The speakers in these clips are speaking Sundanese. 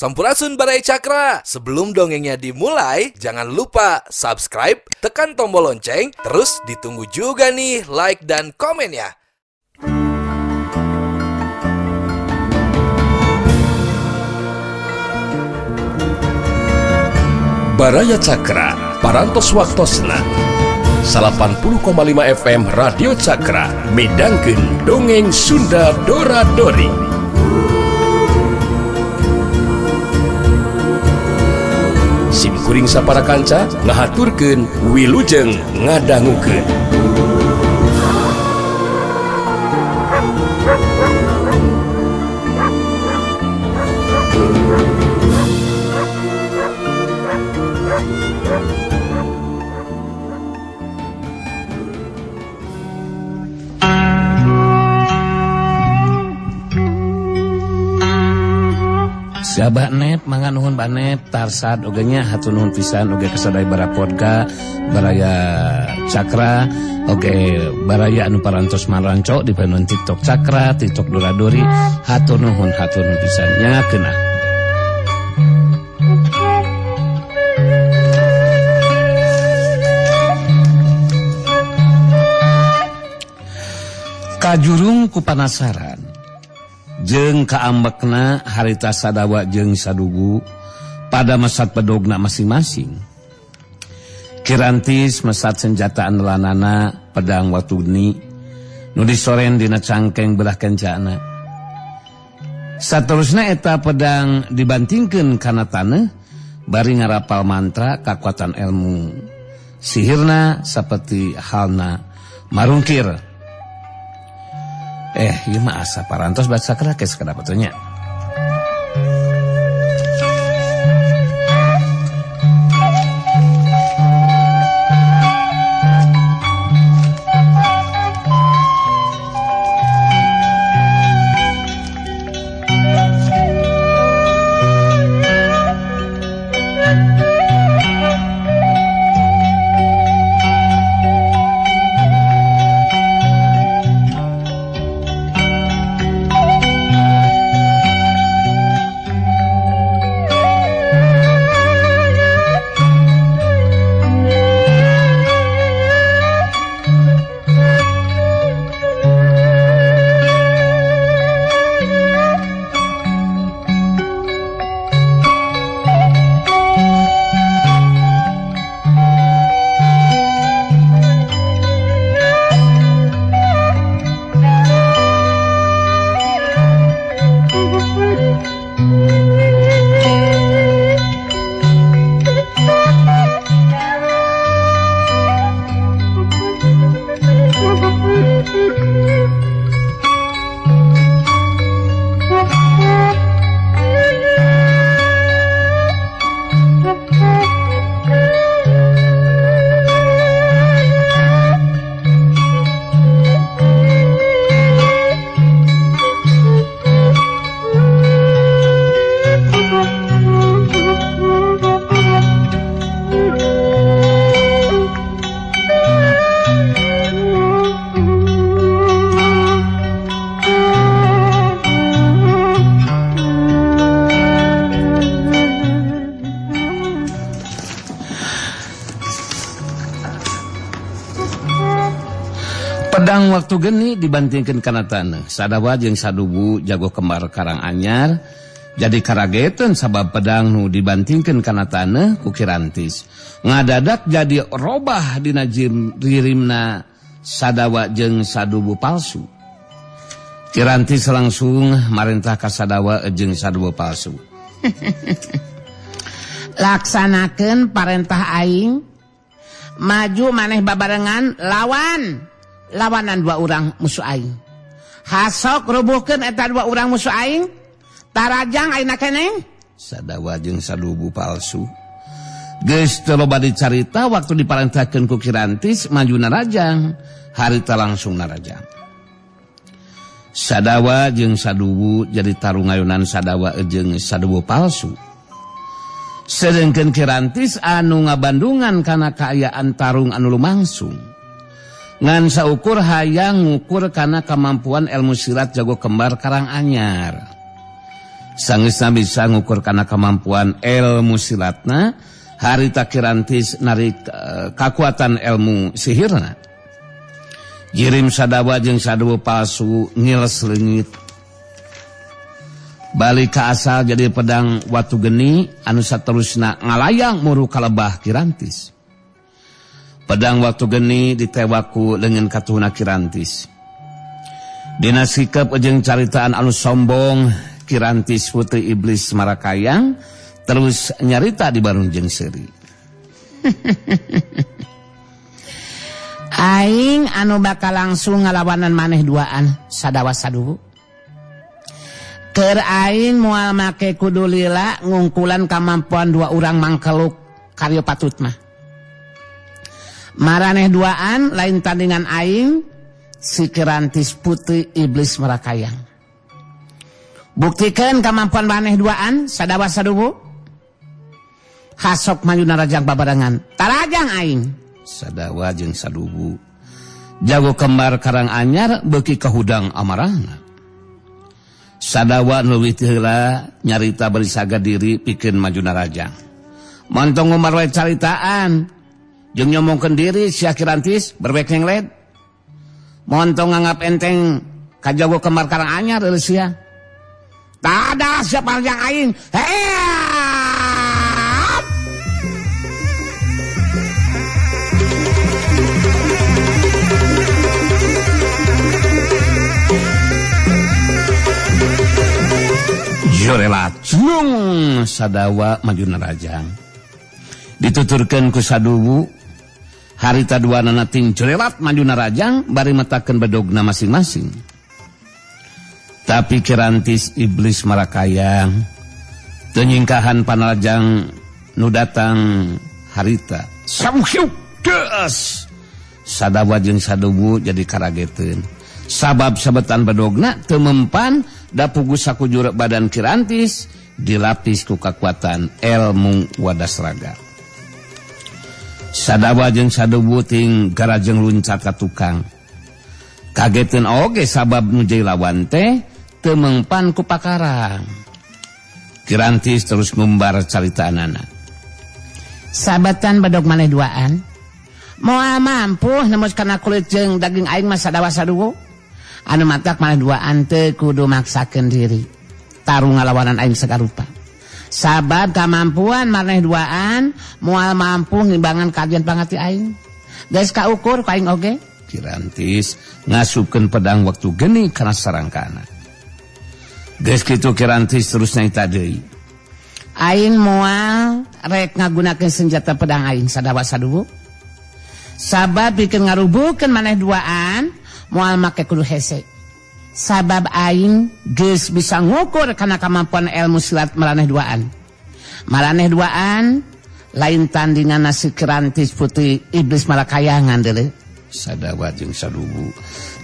Sampurasun Barai Cakra. Sebelum dongengnya dimulai, jangan lupa subscribe, tekan tombol lonceng, terus ditunggu juga nih like dan komennya. Baraya Cakra, parantos waktosna 80,5 FM Radio Cakra, midangkeun dongeng Sunda Dora-Dori. Simkuring sapara kanca ngahaturkeun wilujeng ngadangukeun. Siapa Nep, mangga nuhun Pak Nep, Tarsad, ogenya hatur nuhun pisan, oge kesadai barapodka, Baraya Cakra, oge Baraya anu parantos maranco di penuhun TikTok Cakra, TikTok Dora-Dori, hatur nuhun pisan, nyangakeun. Kajurung ku panasaran. Jeung kaambekna harita sadawa jeung sadugu pada mesat pedogna masing-masing. Kirantis mesat senjata andelanana pedang watugni nu disoren dina cangkeng belah kencana. Saterusna eta pedang dibantingkeun kana taneuh bari ngarapal mantra kakuatan ilmu. Sihirna saperti halna marungkir. Ieu mah asa parantos baca kerakes kadapatnya. Pedang waktu geni dibantingkeun kana taneuh. Sadawa jeung sadugu jago kembar karang anyar jadi karageteun sabab pedang nu dibantingkeun kana taneuh ku Kirantis. Ngadadak jadi robah dina ririmna Sadawa jeung sadugu palsu. Kirantis langsung marentah ka Sadawa jeung sadugu palsu. Laksanakeun parentah aing. Maju maneh babarengan lawanan dua urang musuh aing. Hasok rubuhkeun eta dua urang musuh aing. Tarajang ayeuna keneh. Sadawa jeung sadugu palsu. Geus teu loba dicarita waktu diparentahkeun ku Kirantis maju narajang, harita langsung narajang. Sadawa jeung sadugu jadi tarungayunan Sadawa jeung sadugu palsu. Sedengkeun Kirantis anu ngabandungan kana kaayaan tarung anu lumangsung. Ngan saukur hayang ngukur kana kemampuan ilmu silat jago kembar karang anyar. Sangeusna bisa ngukur kana kemampuan ilmu silatna, harita Kirantis narik kakuatan ilmu sihirna. Jirim Sadawa jeung Sadewu palsu ngiles leungit. Balik ka asal jadi pedang watu geni anu saterusna ngalayang muru kalebah Kirantis. Pedang watu geni ditewaku leungeun katuhna Kirantis. Dina sikap jeung caritaan anu sombong Kirantis putri iblis Marakayang terus nyarita di barung jeung seuri. Aing anu bakal langsung ngalawanan maneh duaan Sadawa Sadewu. Keur aing moal make kudu lila ngungkulan kamampuan dua urang mangkeluk karya patut mah. Maraneh duaan lain tandingan aing si Kirantis putri iblis Marakayang. Buktikeun kamampuan maneh duaan Sadawa Sadewu. Hasok maju narajang babarengan. Tarajang aing. Sadawa jeung Sadewu jago kembar Karang Anyar beuki kahudang amarahna. Sadawa leuwih ti heula nyarita bari saga diri pikeun maju narajang. Montong ngumbar wae caritaan jeung nyomongkeun diri sia Kirantis berbekeng led. Montong nganggap enteng kajago kembar Karang Anyar eueuh sia. Tada siapa yang aing. Jorelat cung Sadawa maju narajang. Dituturkeun ku Sadewu harita duanana ting jorelat maju narajang bari metakeun bedogna masing-masing. Tapi Kirantis iblis Marakayang teu nyingkahan panarajang nu datang harita. Samhyuk geus. Sadawa jeung Sadewu jadi karageteun. Sabab sabetan bedogna teu mempan da pugu sakujur badan Kirantis dilapis ku kekuatan ilmu wadasraga. Sadawa jeung Sadewu ting garajeng luncat ka tukang. Kageteun oge sabab nu jadi lawan teh teu mempan ku pakarang. Kirantis terus ngumbar caritaanana. Sabatan bedog maneh duaan. Moal mampu nembus kana kulit jeung daging aing mah Sadawa Sadewu. Anu matak maneh duaan teu kudu maksakeun diri. Tarung ngalawanan aing sagarupa. Sabab kamampuan maneh duaan moal mampu ngimbangan kajian pangati aing. Geus kaukur ka aing oge. Kirantis ngasupkeun pedang waktu geni kana sarangkana. Geus kitu Kirantis terus nyaita deui. Aing moal rek ngagunakeun senjata pedang aing Sadawa Sadewu. Sabab pikeun ngarubuhkeun maneh duaan moal make kudu hese. Sabab aing geus bisa ngukur kana kamampuan ilmu silat maraneh duaan. Maraneh duaan lain tandingan si Kirantis putri iblis Marakayangan deuleu. Sadawa jeung Sadewu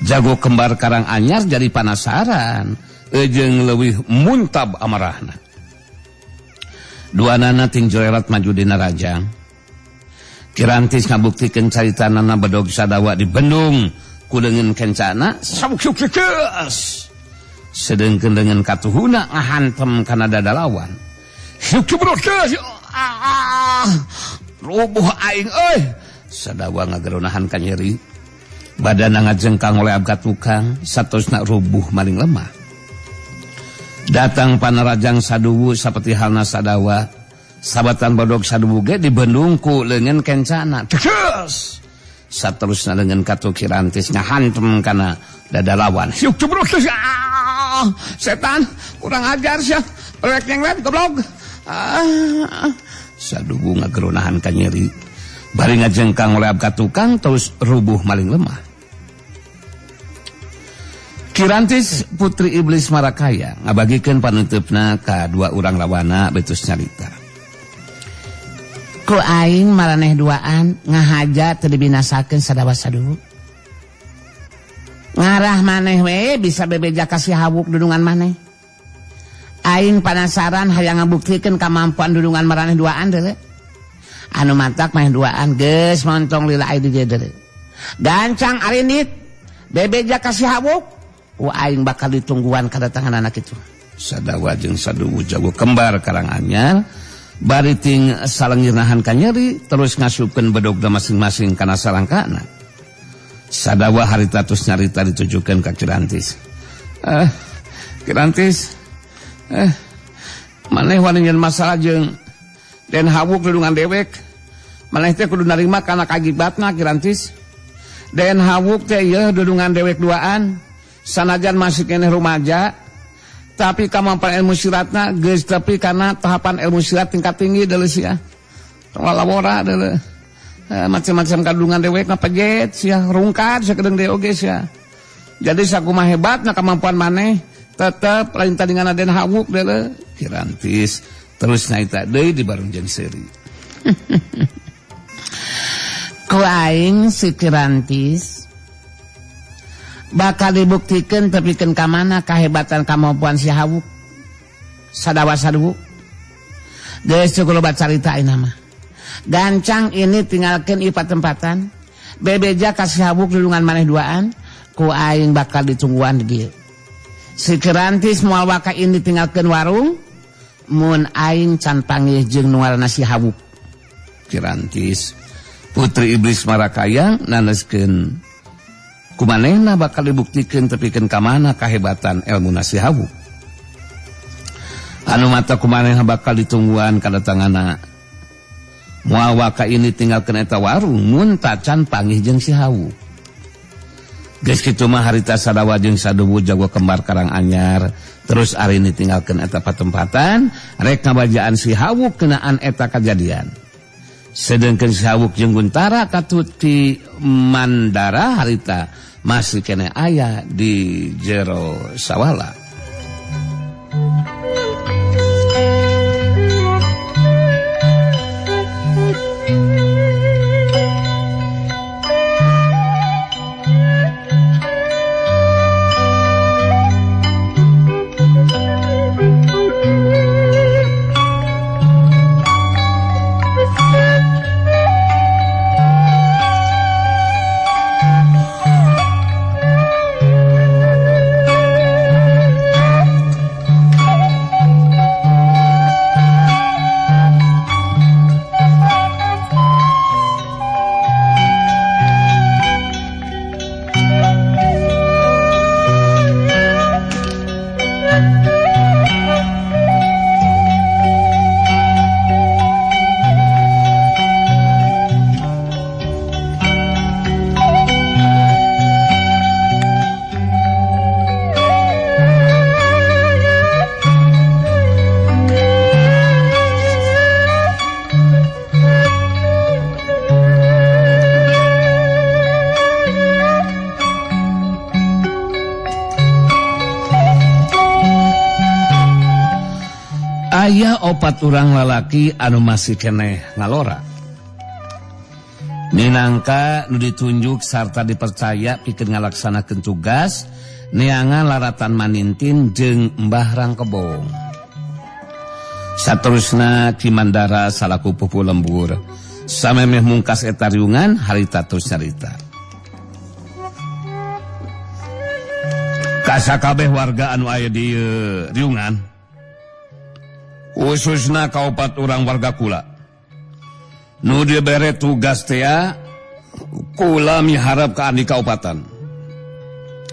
jago kembar Karang Anyar jadi panasaran jeung leuwih muntab amarahna. Duanana ting joerat maju dina rajang. Kirantis ngabuktikeun caritanana bedog Sadawa di Bendung ku leungeun kencana samuksyuk-syuk. Sedengkeun leungeun katuhuna ngahantem kana dada lawan. Syuk-syuk. Rubuh aing euy. Sadawa ngageronahan ka nyeri. Badanna ngajengkang oleh abgat tukang, saterusna rubuh maling lemah. Datang panarajang Sadewu saperti halna Sadawa. Sabatan bodog Sadewu ge di Bendung ku leungeun kencana. Tegas. Saterusna leungeun katu Kirantis ngahantem kana dada lawan. Syuk cebrok. Setan, kurang ajar sia. Rek nyenglet goblok. Sadewu ngageronahan ka nyeri. Bari ngajengkang oleh abgat tukang terus rubuh maling lemah. Kirantis putri iblis Marakaya ngabagikeun panuntupna ka dua urang lawana betus nyarita. Ku aing maraneh duaan ngahaja teu dibinasakeun Sadawa Sadewu. Ngarah maneh we bisa bebeja kasih hawuk dudungan maneh. Aing penasaran hayang ngabuktikeun kamampuan dudungan maraneh duaan deuleu. Anu mantak maneh duaan geus montong lila aya di dieu deuleu. Gancang arindit bebeja kasih hawuk ku aing bakal ditungguan kedatangan anak itu. Sadawa jeung saduwu jago kembar Karanganyar bari ting salengirnahan ka nyeri terus ngasupkeun bedogna masing-masing kana salangkana. Sadawa harita terus nyarita ditujukeun ka Kirantis. Kirantis, maneh wani nyeun masalah jeung Den Hawuk dudungan dewek. Maneh teh kudu narima kana kagibatna Kirantis. Den Hawuk teh ieu dudungan dewek duaan, sanajan masih keneh rumaja, tapi kamampuan ilmu siratna geus tepi kana tahapan ilmu sirat tingkat tinggi deuleu sia. Tong lalawora deuleu. Macam-macam kadungan dewek na pejet sia rungkad sakedeung deui oge sia. Jadi sakumaha hebatna kamampuan maneh tetep lain tandingan Den Hawuk deuleu. Kirantis terus naita deui di barunjeun seuri. Ku aing si Kirantis bakal dibuktikeun tepikeun ka mana kahebatan kamampuan si Hawuk. Sadawa saduwu. Geus cukup loba carita ayeuna mah. Gancang ini tinggalkeun ieu patempatan. Bebeja ka si Hawuk dudungan maneh duaan, ku aing bakal ditungguan di dieu. Si Kirantis moal waka ini tinggalkeun warung, mun aing can panggih jeung nu ngaranna si Hawuk. Kirantis putri iblis marakayang naneskeun kumanehna bakal dibuktikeun tepikeun ka mana kahebatan elmuna si Hawuk. Anu mata kumanehna bakal ditungguan kadatanganna moal waka ini tinggalkeun eta warung mun tacan panggih jeung si Hawuk. Geus kitu mah harita Sadawa jeung saduwu jago kembar Karanganyar terus ari ini tinggalkeun eta patempatan rek ngabajaan si Hawuk keunaan eta kajadian. Sedengkeun si Hawuk jeung Guntara katut ti Mandara harita masih kene aya di jero sawala. Aya opat urang lalaki anu masih keneh ngalora. Minangka nu ditunjuk sarta dipercaya pikeun ngalaksanakeun tugas neangan laratan Manintin jeung Mbah Rangkebong. Saterusna Ki Mandara salaku pupuh lembur samemeh mungkas eta riungan harita terus nyarita. Ka sakabeh warga anu aya di riungan khususna kaopat urang warga kula nu dibere tugas teh kula miharap ka andi kaopatan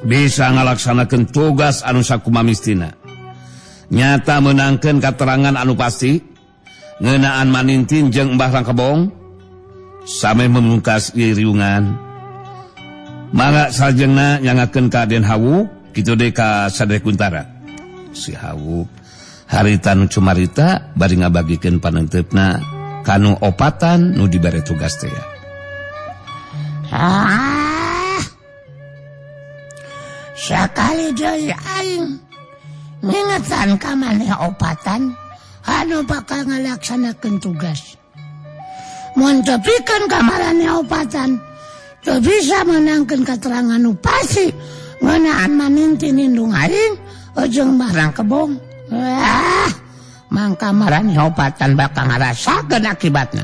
bisa ngalaksanakeun tugas anu sakumamistina nyata meunangkeun katerangan anu pasti ngeunaan Manintin jeung Mbah Rangkebong sameh memungkas ieu riungan mangga salajengna nyangakeun ka Den Hawuk kitu deui ka Sadaya Guntara. Si Hawuk harita nu cumarita bari ngabagikeun paneuteupna kanu opatan nu dibere tugas teh. Sakali deui aing ngingetan ka maneh opatan anu bakal ngalaksanakeun tugas. Mun tepikeun ka marane opatan teu bisa menangkeun katerangan nu pasti ngeunaan Manintin indung aing jeung Mbah Rangkebong. Mangka marane opatan bakal ngarasakeun akibatna.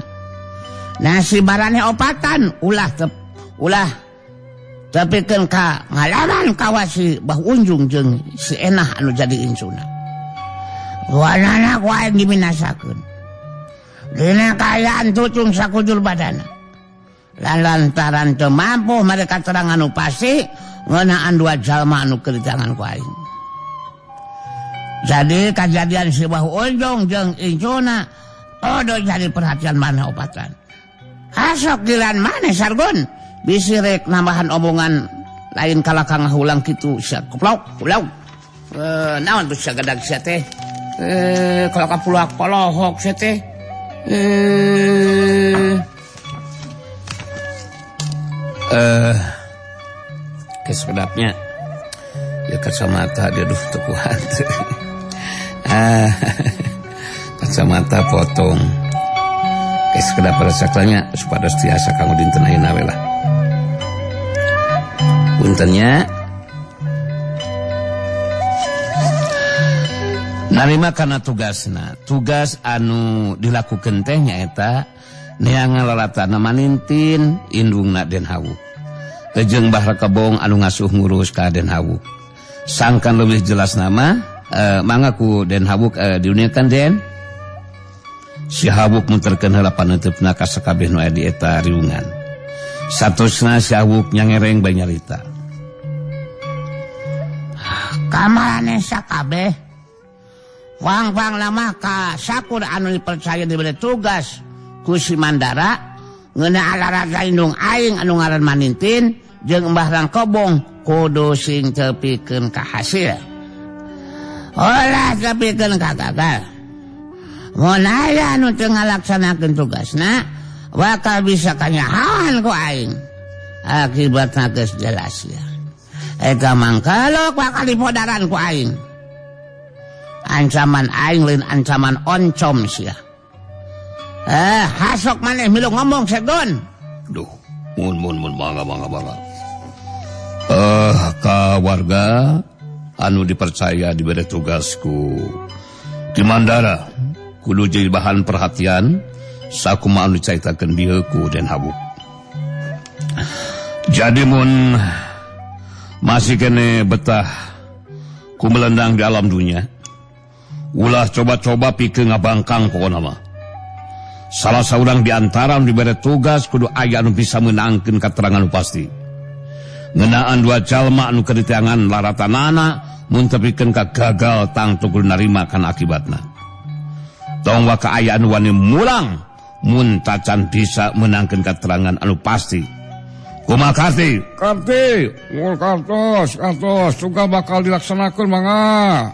Nah si marane opatan ulah tepikeun ka ngalaman kawasi Mbah Unjung jeung si Enah anu jadi insuna. Duanana ku aing diminasakeun. Dina kaayaan tucung sakujur badana. Lantaran teu mampu mereka terangan anu pasti ngeunaan 2 jalma anu keur di tangan ku aing. Jadi kejadian si Bahu Ojong jeung Icuna odo jadi perhatian mana opatan. Hasok gilan mana Sargon bisi rek nambahan omongan lain kalakang hulang kitu sia kuplauk. Naon tuh sia gadag sia teh? Kalau kapulak polohok sia teh. Kesedapnya ya kacamata dia duh teu kuat. Kacamata potong. Sekedap resaklanya supados tiasa kanggo dinten ayeuna we lah. Puntennya narima kana tugasna. Tugas anu dilakukeun teh nyaeta neangan lalatana manintin indungna Den Hawuk. Jeung Bahra Kebong anu ngasuh ngurus ka Den Hawuk. Sangkan lebih jelas nama mangga ku Den Hawuk diuniakeun Den. Si Hawuk muterkeun heula paneutupna ka sakabeh nu aya di eta riungan. Satosna si Hawuk nyangereng bae nyarita. Kamarane sakabeh wang-wang lama ka sakur anu dipercaya diberi tugas ku si Mandara ngeunaan olahraga indung aing anu ngaran Manintin jeung Mbah Rangkobong kudu sing teu pikeun ka hasil. Olah teu pikeun ka gagal. Mun aya anu teu ngalaksanakeun tugasna bakal bisa kanyahoan ku aing. Akibatna geus jelas ya. Eta mangkalok bakal dipodaran ku aing. Ancaman aing lain ancaman oncom sia. Hasok maneh milu ngomong Sargon. Duh, mun bangga. Ka warga anu dipercaya diberi tugasku di Mandara kudu jadi bahan perhatian sakumaha anu dicaritakeun dieu ku Den Hawuk. Jadi mun masih kene betah kumelendang di alam dunia, ulah coba-coba pikeun ngabangkang pokona mah. Salah saurang di antara anu diberi tugas kudu aya anu bisa meunangkeun katerangan anu pasti. Ngeunaan 2 jalma anu keur diteangan laratanana mun teu pikeun ka gagal tang teu kudu narima kana akibatna. Tong wa kaayaan wani mulang mun tacan bisa menangkeun katerangan anu pasti. Kumaha Karti? Mun kartos, tugas bakal dilaksanakeun mangga.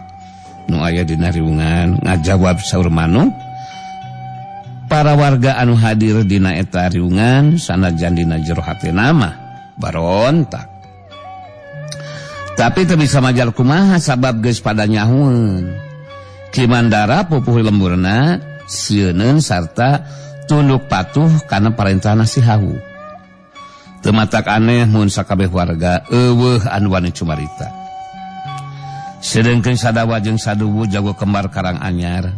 Nu aya dina riungan ngajawab saur manuk. Para warga anu hadir dina eta riungan sanajan dina jero hatena mah barontak. Tapi teu bisa majal kumaha sabab geus pada nyahueun. Ki Mandara pupuh lemburna sieuneun sarta tunduk patuh kana parentahna si Hawuk. Teu matak aneh mun sakabeh warga eueuh anu wani cumarita. Sedengkeun Sadawa jeung Saduwu jago kembar Karanganyar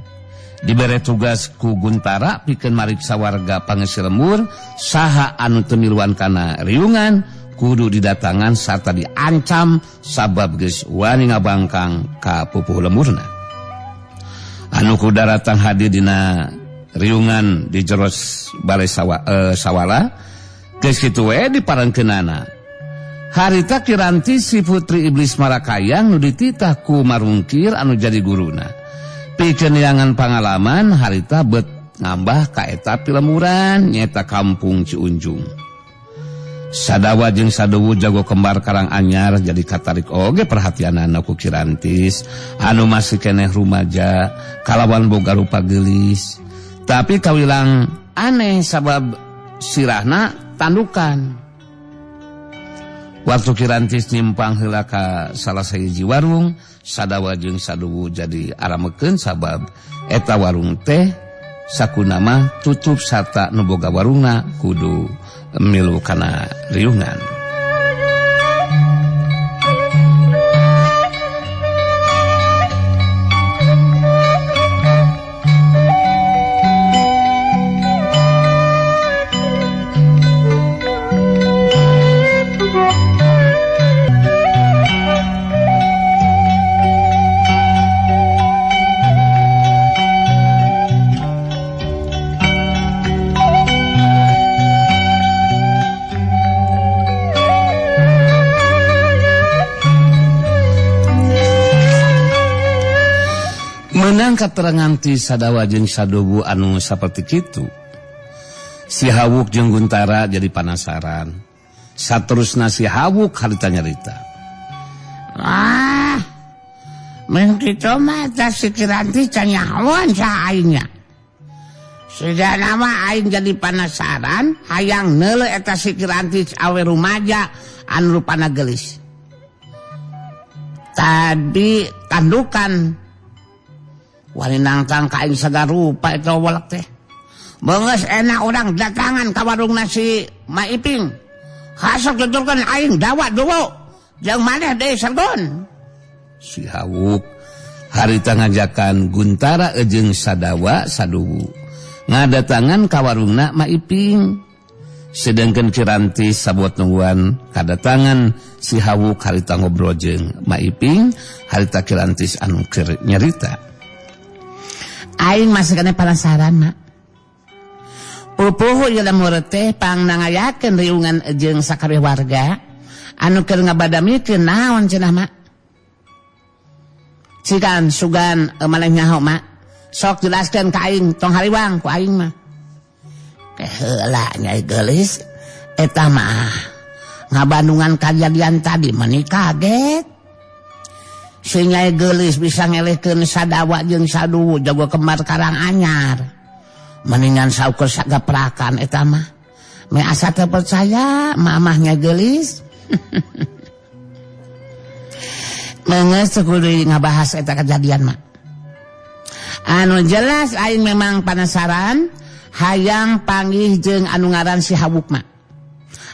dibere tugas ku Guntara pikeun mariksa warga pangeusi lembur saha anu teu miluan kana riungan kudu didatangan sarta diancam sabab geus wani ngabangkang ka pupuh lemburna. Anu kuda datang hadir dina riungan di jeros balai sawala geus kitu we diparengkeunana. Harita Kiranti si putri iblis Marakayang nu dititah ku Marungkir anu jadi guruna. Pikeun neangan pangalaman harita beut ngambah ka eta pilemuran nyaeta Kampung Ciunjung. Sadawa jeung Saduwu jago kembar Karanganyar jadi katarik oge perhatianana ku Kirantis anu masih keneh rumaja kalawan boga rupa geulis. Tapi kawilang aneh sabab sirahna tandukan. Waktu Kirantis nyimpang heula ka salah sahiji warung, Sadawa jeung Saduwu jadi aramekeun sabab eta warung teh sakuna mah tutup sarta nu boga warungna kudu milu kana riungan. Menang katerangan ti Sadawa jeung Sadobu anu saperti kitu. Si Hawuk jeung Guntara jadi penasaran. Saterusna si Hawuk harita nyarita. Men kitu mah teh si Kiranti can nyahoan sa aingnya. Sehingga nama aing jadi penasaran hayang neule eta si Kiranti awe rumaja anu rupana geulis. Tadi tandukan walinang tang ka aing sagarupa eta walak teh. Beungeus enak urang datangan ka warungna si Maiping. Hasok tuturkeun aing dawa dulu. Jeung maneh deui sergon. Si Hawuk harita ngajakan Guntara jeung Sadawa Sadobu ngadatangan ka warungna Maiping. Sedangkan Kiranti sabot nungguan kadatangan si Hawuk harita ngobrol jeung Maiping, harita Kirantis anu keur nyarita. Aing masih kena penasaran, Mak. Pupuh ieu lamur teh pang nangayakeun riungan jeung sakabeh warga anu keur ngabadamikeun naon cenah, Mak? Cikan sugan maneh nyaho, Mak. Sok jelaskeun ka aing tong hariwang ku aing mah. Heula Nyai Geulis eta mah ngabandungan kejadian tadi meni kaget. Si Nyai Geulis bisa ngelehkeun Sadawa jeung Sadowu jago kembar Karanganyar. Mendingan saukur sagaprakan eta mah. Me asa teu percaya mamah Nyai Geulis. Mengeus kudu ngabahas eta kejadian mah. Anu jelas aing memang penasaran hayang panggih jeung anu ngaran si Hawuk mah.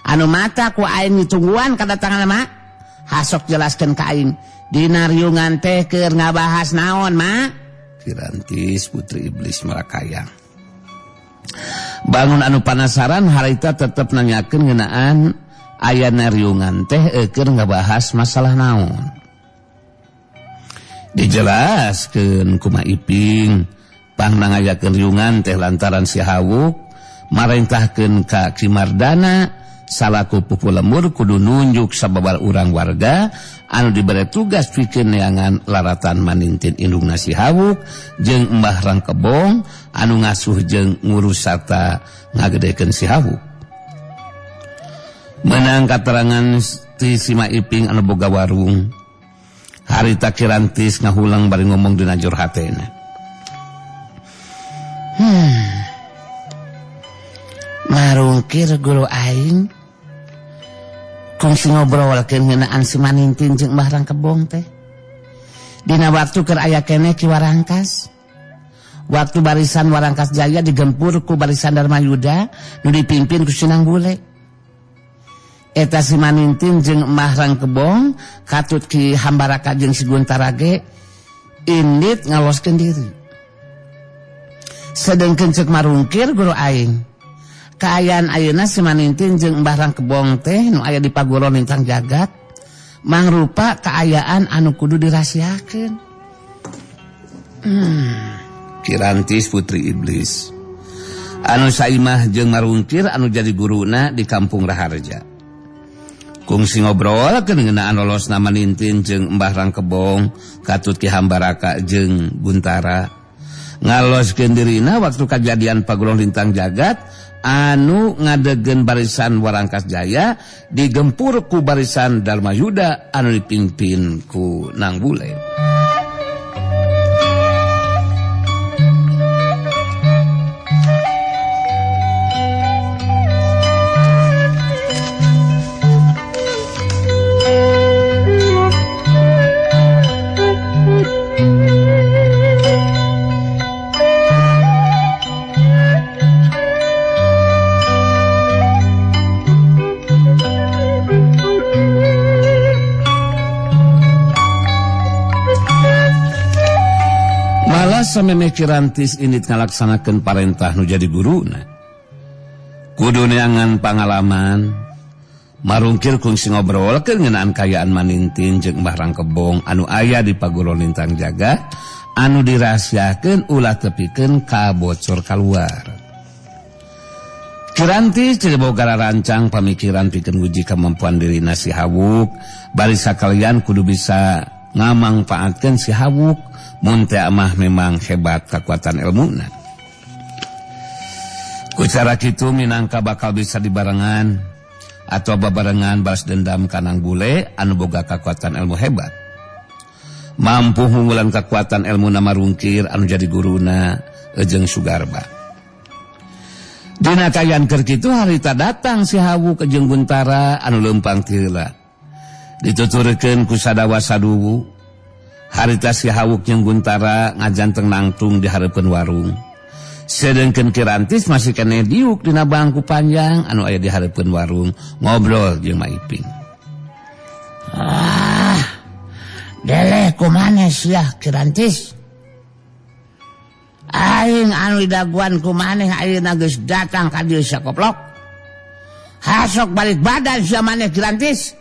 Anu mata ku aing ditungguan kadatangan mah. Hasok jelaskeun ka aing dina riungan teh keur ngabahas naon mah? Kirantis putri iblis Marakayang. Bangun anu penasaran harita tetep nanyakeun ngeunaan ayana riungan teh keur ngabahas masalah naon. Dijelaskeun ku Maiping pang nangayakeun riungan teh lantaran si Hawuk marentahkeun ka Kimardana salaku pupu lemur kudu nunjuk sababal urang warga anu dibere tugas pikeun neangan laratan manintin indungna si Hawuk jeung Mbah Rangkebong anu ngasuh jeung ngurus sarta ngagedekeun si Hawuk. Menang katerangan ti si Maiping anu boga warung harita Kirantis ngahulang bari ngomong dina jur hatena. Marungkir guru aing kungsi ngobrolkeun ngeunaan si Manintin jeung Mbah Rangkebong teh. Dina waktu keur aya keneh Ki Warangkas. Waktu barisan Warangkas Jaya digempur ku barisan Darmayuda nu dipimpin ku Sinang Bule. Eta si Manintin jeung Mbah Rangkebong katut Ki Hambaraka jeung si Guntara ge indit ngaloskeun diri. Sedengkeun ceuk marungkir guru aing kaayaan ayeuna si Manintin jeung Mbah Rangkebong teh nu aya di Paguron Lintang Jagat mangrupa kaayaan anu kudu dirahasiakeun. Kirantis putri iblis anu saimah jeung marungkir anu jadi guruna di Kampung Raharja. Kungsi ngobrolkeun ngeunaan lolosna Manintin jeung Mbah Rangkebong katut Ki Hambaraka jeung Guntara ngaloskeun dirina waktu kejadian Paguron Lintang Jagat anu ngadegen barisan Warangkas Jaya digempur ku barisan Darmayuda anu dipimpin ku Nang Bule. Samemeh Kirantis indit ngalaksanakeun parentah nu jadi guruna. Kudu neangan pangalaman marungkir kungsi ngobrolkeun ngeunaan kayaan Manintin jeung Mbah Rangkebong anu aya di Paguron Lintang Jagat anu dirahasiakeun ulah tepikeun kabocor kaluar. Kirantis teu boga rancang pamikiran pikeun nguji kemampuan dirina si Hawuk bari sakalian kudu bisa ngamangpaatkeun si Hawuk mun teh mah memang hebat kakuatan ilmuna. Ku cara kitu minangka bakal bisa dibarengan atau babarengan balas dendam kanang bule anu boga kakuatan ilmu hebat. Mampu ngunggulan kekuatan ilmu nama rungkir anu jadi guruna jeung Sugarba. Dina kayan keur kitu harita datang si Hawuk jeung Guntara anu leumpang ti heula. Dituturkeun ku sadawa saduwu. Harita si Hawuk jeung Guntara ngajanteng nangtung di hareupeun warung. Sedengkeun Kirantis masih kene diuk dina bangku panjang anu aya di hareupeun warung ngobrol jeung Maiping. Deleh kumaneh sia Kirantis. Aing anu daguan kumaneh ayeuna geus datang ka dieu sakoplok. Hasok balik badan sia maneh Kirantis.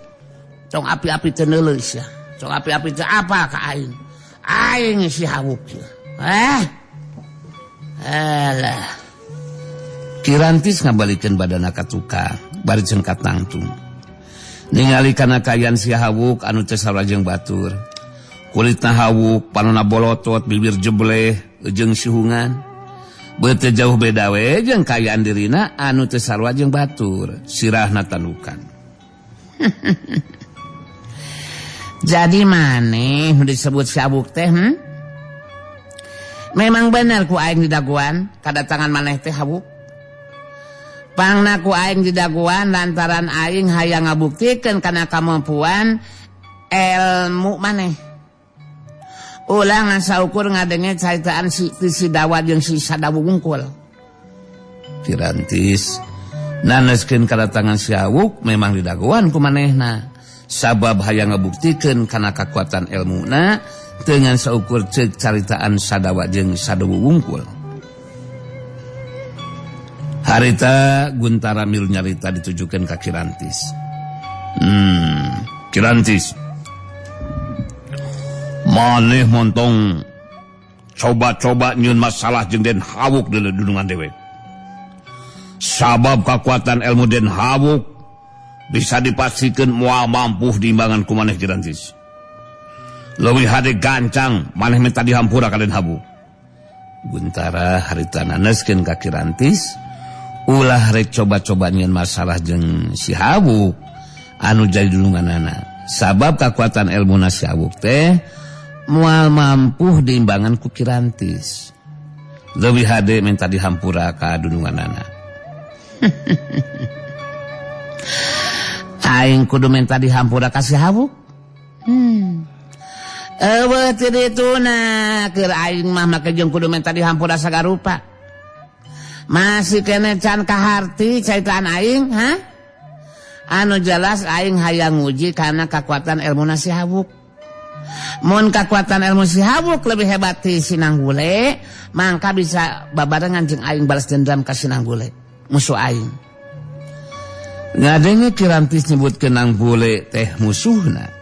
Tong api-api teu neuleuh sia. Tong api-api teu apa ka aing. Aing si Hawuk sia. Alah. Kirantis ngabalikeun badanna ka tukang, bari cengkat nangtung. Ningali kana kayan si Hawuk anu teu sarua jeung batur. Kulitna Hawuk, panonna bolotot, bibir jebleh, jeung sihungan. Beuteut jauh beda we jeung kayaan dirina anu teu sarua jeung batur, sirahna tanukan. Jadi maneh disebut si Hawuk teh? Memang bener ku aing di daguan kadatangan maneh teh Hawuk. Pangna ku aing di daguan lantaran aing hayang ngabuktikeun kana kamampuan ilmu maneh. Ulah ngasaukur ngadenge caritaan si Dawa jeung si Sadawu wungkul. Kirantis naneskeun kadatangan si Hawuk memang di daguan ku manehna. Sabab hayang ngabuktikeun kana kakuatan ilmuna dengan saukur ceuk caritaan Sadawa jeung Sadawu wungkul. Harita Guntara milu nyarita ditujukeun ka Kirantis. Kirantis, maneh montong coba-coba nyieun masalah jeung Den Hawuk di dunungan dewe. Sabab kakuatan ilmu Den Hawuk bisa dipastikan moal mampu diimbangan ku maneh Kirantis. Leuwih hade gancang maneh minta dihampura ka Den Hawuk. Guntara harita naneskeun ka Kirantis, ulah rek coba-coba nyieun masalah jeung si Hawuk anu jadi dulunganana. Sabab kakuatan ilmuna si Hawuk teh moal mampu diimbangan ku Kirantis. Leuwih hade minta dihampura ka dununganana. Aing kudu minta dihampura ka si Hawuk. Eueuh teu dituna keur aing mah make jeung kudu minta dihampura sagarupa. Masih kene can kaharti caitaan aing, Anu jelas aing hayang nguji karena kekuatan ilmuna si Hawuk. Mun kekuatan ilmu si Hawuk lebih hebat ti Sinanggule, mangka bisa babarengan jeung aing balas dendam ka Sinanggule, musuh aing. Ngadenge Kirantis nyebutkeun Nang Bule teh musuhna.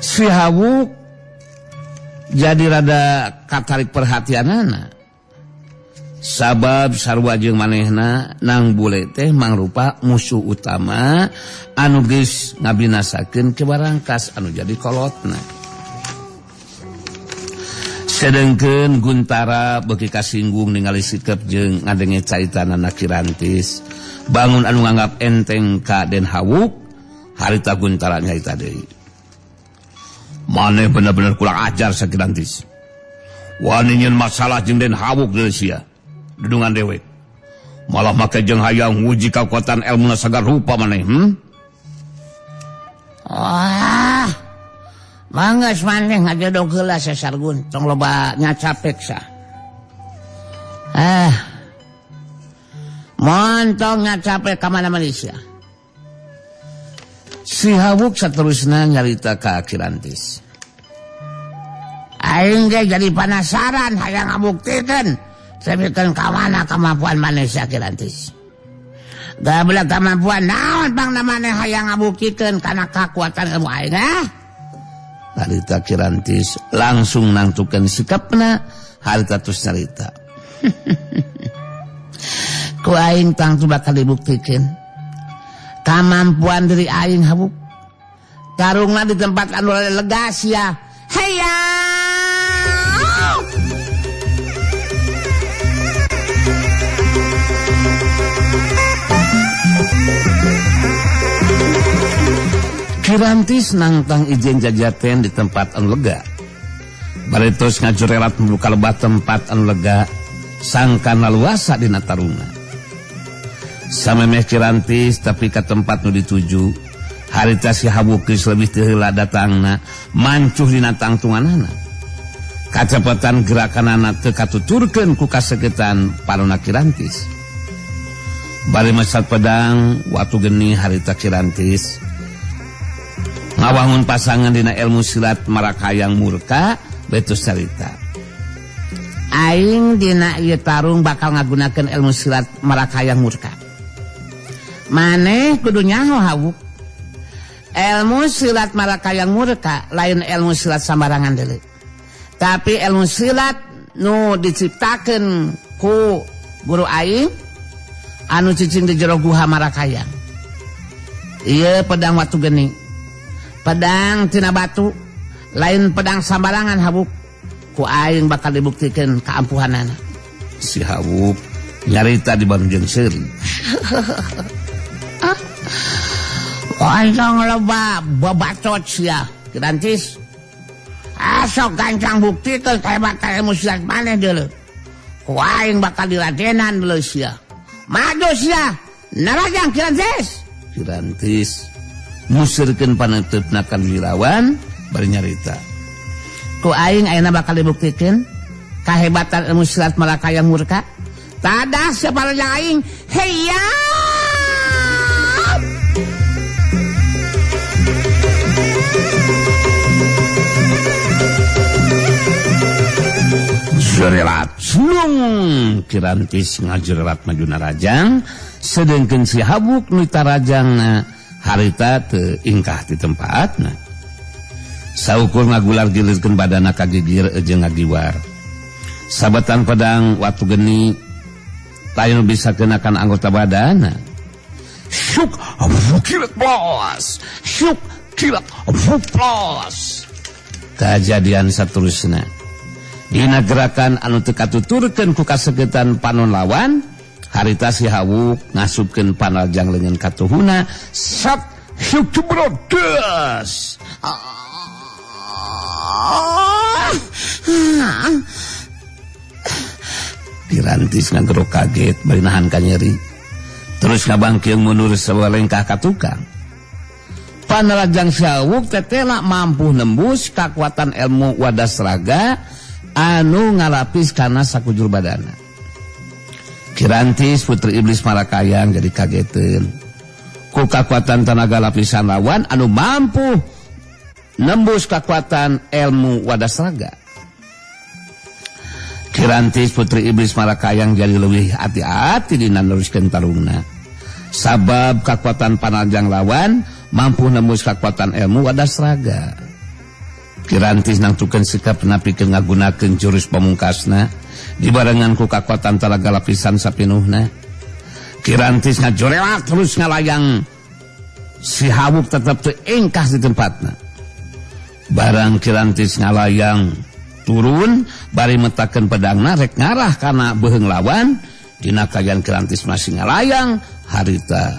Si Hawuk jadi rada katarik perhatianana. Sabab sarua jeung manehna Nang Bule teh mangrupa musuh utama anu geus ngabinasakeun kebarangkas anu jadi kolotna. Sedengkeun Guntara beuki kasinggung ningali sikep jeung ngadenge caitanana Kirantis, bangun anu nganggap enteng ka Den Hawuk, harita Guntara nyaita deui. Maneh bener-bener kurang ajar sa Kirantis. Wani nyieun masalah jeung Den Hawuk deui sia. Dudungan dewek malah make jeung hayang nguji kakuatan ilmuna sagar rupa maneh. Wah, manggas maneh ngajodog heula sasargun tong loba nyacapek sa. Montong nyacapek ka mana Malaysia. Si Hawuk saterusna nyarita ka Kirantis. Aing ge jadi penasaran hayang ngabuktikeun sebutkeun ka mana kemampuan maneh sia Kirantis. Gabelah kemampuan naon bangna maneh hayang ngabuktikeun kana kakuatan ilmu aing Harita Kirantis langsung nangtukeun sikapna, harita terus nyarita. Ku aing tangtu bakal dibuktikeun kemampuan diri aing Hawuk tarungna di tempat anu lega sia. Heya. Kirantis nangtang ijen jajaten di tempat anu lega. Baritos ngajurelat membuka lebat tempat anu lega, sangkana luasa dina taruna. Samemeh Kirantis tapi ke tempat nu dituju, harita si Habuk geus lebih teu heula datangna, mancuh dina tangtunganana. Kacepatan gerakanana teu katuturkeun ku kasegetan panonna Kirantis. Bari mesat pedang waktu geni harita Kirantis ngawangun pasangan dina ilmu silat Marakayang Murka betus cerita. Aing dina ieu tarung bakal ngagunakeun ilmu silat Marakayang Murka. Maneh kudu nyaho Habuk. Ilmu silat Marakayang Murka lain ilmu silat sambarangan deuleu. Tapi ilmu silat nu diciptakeun ku guru aing anu cicing di jero guha Marakayang. Ieu pedang watu geni. Pedang tina batu, lain pedang sambarangan Habuk. Ku aing bakal dibuktikeun kaampuhanana. Si Habuk nyarita di Bandung jeung seuri. Aing loba babacot sia, Kirantis. Asok gancang buktikeun kahebatan ilmu silat maneh deuleu. Ku aing bakal diradenan deuleu sia. Maju sia, narajang Kirantis. Kirantis musirkeun panentepna kan Wirawan bari nyarita. Ku aing ayeuna bakal dibuktikeun kahebatan ilmu silat Marakayang Murka. Tadah siapa rajang aing. Heya. Jerelat slung Kirantis ngajerelat majuna rajang, sedengkeun si Habuk nu tarajangna harita teu ingkah di tempatna. Saukur ngagular gilirkeun badana kagigir jeung ngagiwar. Sabatan pedang watu geni lain bisa kenakan anggota badana. Syuk kilat blos. Syuk kilat blos. Kejadian saterusna. Dina gerakan anu teu katuturkeun ku kasegetan panon lawan, harita si Habuk ngasupkeun panajang leungeun katuhuna, sat syuk brodes. Kirantis ngagero kaget bari nahan ka nyeri. Terus ngabangkeung mundur sawalengkah ka tukang. Panalajang si Habuk tetela mampu nembus kakuatan ilmu wadas raga anu ngalapis kana sakujur badana. Kirantis putri iblis Marakayang jadi kageteun ku kakuatan tenaga lapisan lawan anu mampu nembus kakuatan ilmu wadas raga. Kirantis putri iblis Marakayang jadi leuwih hati-hati dina neruskeun tarungna. Sabab kakuatan panajang lawan mampu nembus kakuatan ilmu wadas raga. Kirantis nangtukeun sikap napikeun ngagunakeun jurus pamungkasna dibarengan ku kakuatan talaga lapisan sapinuhna. Kirantis ngajorelat terus ngalayang. Si Habuk tetap teu ingkah di tempatna. Barang Kirantis ngalayang turun bari metakeun pedangna rek ngarah kana beuheung lawan, dina kayan Kirantis masih ngalayang harita